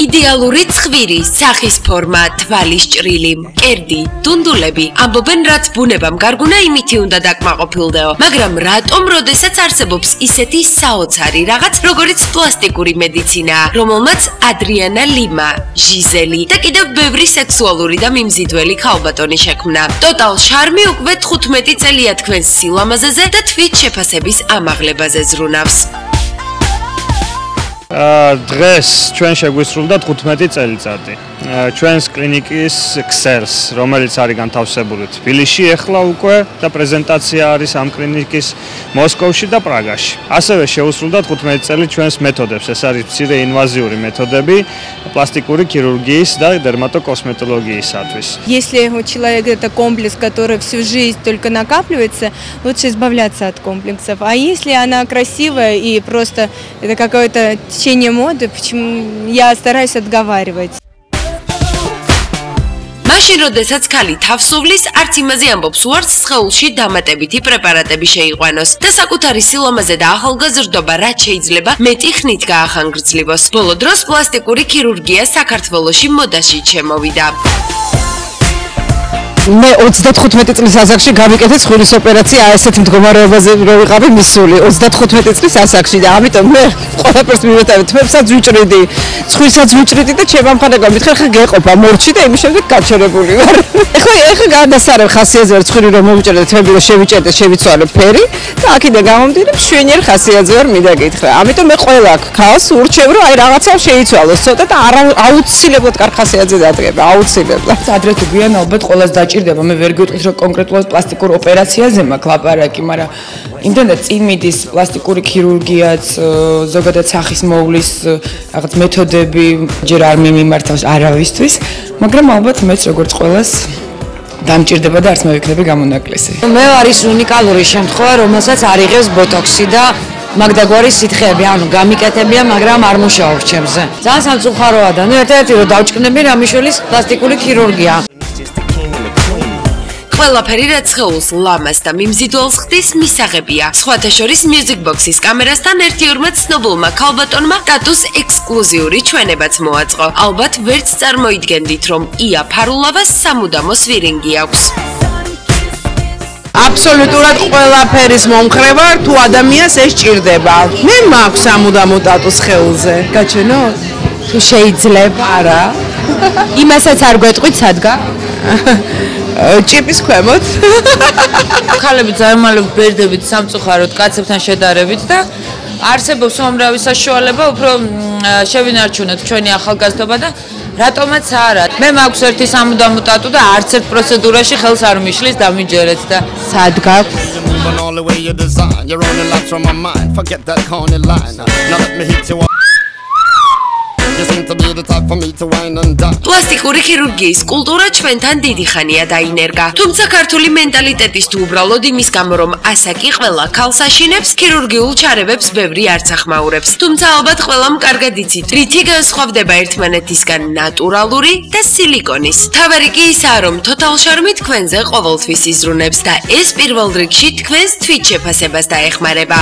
იდეალური ცხვირი, სახის ფორმა, თვალის ჭრილი, მკერდი, დუნდულები ამბობენ, რაც ბუნებამ გარგუნა, იმითი უნდა დაკმაყოფილდეო. მაგრამ რატომ, როდესაც არსებობს ისეთი საოცარი რაღაც, როგორც პლასტიკური მედიცინა, რომელმაც ადრიანა ლიმა, ჟიზელი და კიდევ ბევრი სექსუალური და მიმზიდველი ქალბატონი შექმნა. Total Charmi უკვე 15 წელია თქვენს სილამაზეზე და თვით შეფასების ამაღლებაზე ზრუნავს. დღეს ჩვენ შეგვისრულდა 15 წელიწადი. ჩვენს კლინიკის ქსელს, რომელიც არის განთავსებული თბილისში ახლა უკვე და პრეზენტაცია არის ამ კლინიკის მოსკოვში და პრაგაში. ასევე შეუსრულდა 15 წელი ჩვენს მეთოდებს. ეს არის მცირე ინვაზიური მეთოდები пластикური хирургии და дерматокосметологиისათვის. Если у человека это комплекс, который всю жизнь только накапливается, лучше избавляться от комплексов. А если она красивая и просто это какое-то течение моды, почему я стараюсь отговаривать. მაშინ როდესაც ქალი თავს სუვლის, არც იმაზე ამბობს უარს სხეულში დამატებითი პრეპარატები შეიყვანოს და საკუთარი სილამაზე და ახალგაზრდობა რაც შეიძლება მეტი ხნით გაახანგრძლივოს. ბოლო დროს პლასტიკური ქირურგია საქართველოში მოდაში შემოვიდა. მე 35 წლის ასაკში გავიკეთე ცხვირის ოპერაცია ასეთ მდგომარეობაზე რო ვიყავი მისული 35 წლის ასაკში და ამიტომ მე ყველაფერს მივეტევი თმებსაც ვიჭრიდი ცხვირსაც ვიჭრიდი და ჩემამხანაგა მითხარ ხა გეყოფა მორჩი და იმის შემდეგ გაჩერებული ვარ ეხლა გადასარევ ხასიათზე ვარ ცხვირი რომ მოვიჭერდე თმები რომ შევიჭერდე შევიცვალე ფერი და აქედან გამომდინარე მშვენიერ ხასიათზე ვარ მიდაგითხრა ამიტომ მე ყველა ქალს ურჩევ რომ აი რაღაცა შეიცვალოს ცოტა და აუცილებლად კარგ ხასიათზე დადგება აუცილებლად ადრე თუ გვიან ალბათ ყველას ჭირდება მე ვერ გეტყვით რომ კონკრეტულად პლასტიკურ ოპერაციაზე მაქვს ლაპარაკი, მაგრამ იმდენად წინ მიდის პლასტიკური ქირურგიაც, ზოგადად სახის მოვლის რაღაც მეთოდები ჯერ არ მიმართავს არავისთვის, მაგრამ ალბათ მეც როგორც ყველას დამჭირდება და არც მე ვიქნები გამონაკლისი. მე არის უნიკალური შემთხვევა, რომელსაც არ იღებს ბოტოქსი და მაგდაგვარი სითხეები, ანუ გამიკეთებია, მაგრამ არ მუშაობს ჩემზე. ძალიან სამწუხაროა და ნუ ერთ-ერთი რომ დავჭკნები რამიშვილის პლასტიკური ქირურგია. ყველაფერი რაც სხეულს ლამას და მიმზიდველს ხდის მისაღებია. სხვათა შორის Music Box-ის კამერასთან ერთ-ორმა ცნობილმა ქალბატონმა ტატუს ექსკლუზიური ჩვენებაც მოაწყო. ალბათ ვერც წარმოიდგენდით, რომ ია ფარულავას სამუდამო სვირინგი აქვს. აბსოლუტურად ყველაფერის მომხრე ვარ, თუ ადამიანს ეს ჭირდება. მე მაქვს სამუდამო ტატუ სხეულზე. გაჩვენოთ? თუ შეიძლება. არა. იმასაც არ გვეტყვით სადგა? ჭიპის ქვემოთ. ქალები ზარმალობთ ბერდებით სამწუხაროდ კაცებთან შედარებით და არსებობს უამრავი საშუალება უფრო შევინარჩუნოთ ჩვენი ახალგაზრდობა და რატომაც არა. მე მაქვს ერთი სამუდამო ტატუ და არც ერთ პროცედურაში ხელს არ მიშლის დამიჯერეთ და სადგა პლასტიკური ქირურგიის კულტურა ჩვენთან დიდი ხანია დაინერგა. თუმცა ქართული მენტალიტეტის თუ უბრალოდ იმის გამო რომ ასაკი ყველა ქალს აშინებს, ქირურგიულ ჩარევებს ბევრი არც ახმაურებს. თუმცა ალბათ ყველამ კარგად იცით, რითი განსხვავდება ერთმანეთისგან ნატურალური და სილიკონის. თავარი კი ისაა, რომ Total Charmi თქვენზე ყოველთვის იზრუნებს და ეს პირველ რიგში თქვენს თვით შეფასებას დაეხმარება.